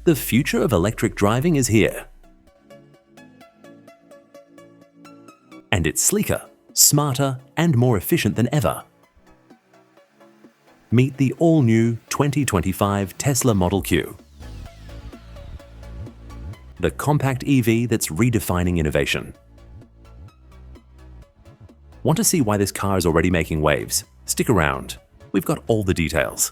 The future of electric driving is here. And it's sleeker, smarter, and more efficient than ever. Meet the all-new 2025 Tesla Model Q. The compact EV that's redefining innovation. Want to see why this car is already making waves? Stick around. We've got all the details.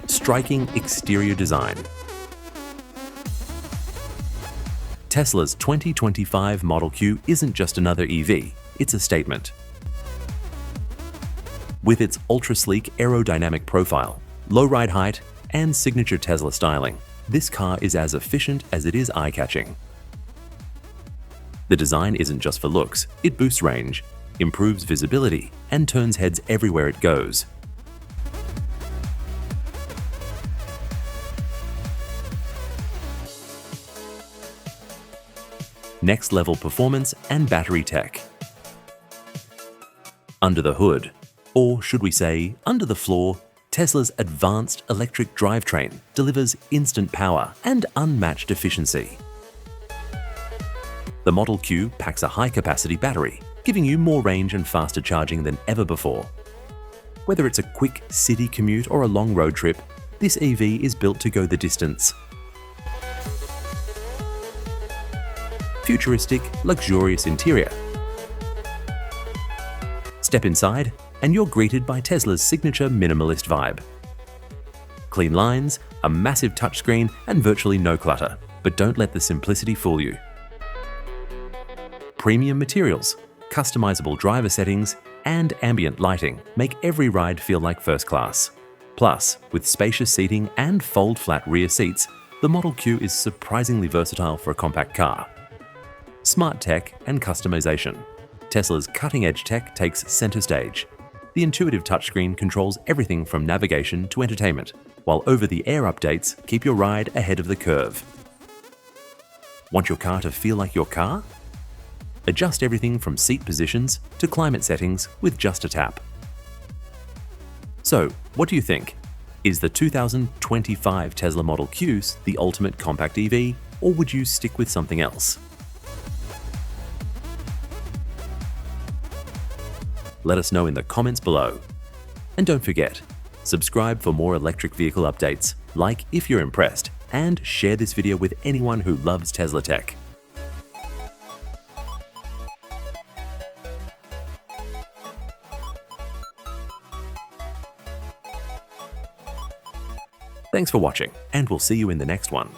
Striking exterior design. Tesla's 2025 Model Q isn't just another EV, it's a statement. With its ultra-sleek aerodynamic profile, low ride height, and signature Tesla styling, this car is as efficient as it is eye-catching. The design isn't just for looks, it boosts range, improves visibility, and turns heads everywhere it goes. Next-level performance and battery tech. Under the hood, or should we say, under the floor, Tesla's advanced electric drivetrain delivers instant power and unmatched efficiency. The Model Q packs a high-capacity battery, giving you more range and faster charging than ever before. Whether it's a quick city commute or a long road trip, this EV is built to go the distance. Futuristic, luxurious interior. Step inside, and you're greeted by Tesla's signature minimalist vibe. Clean lines, a massive touchscreen, and virtually no clutter. But don't let the simplicity fool you. Premium materials, customizable driver settings, and ambient lighting make every ride feel like first class. Plus, with spacious seating and fold-flat rear seats, the Model Q is surprisingly versatile for a compact car. Smart tech and customization. Tesla's cutting-edge tech takes center stage. The intuitive touchscreen controls everything from navigation to entertainment, while over-the-air updates keep your ride ahead of the curve. Want your car to feel like your car? Adjust everything from seat positions to climate settings with just a tap. So, what do you think? Is the 2025 Tesla Model Q the ultimate compact EV, or would you stick with something else? Let us know in the comments below. And don't forget, subscribe for more electric vehicle updates, like if you're impressed, and share this video with anyone who loves Tesla tech. Thanks for watching, and we'll see you in the next one.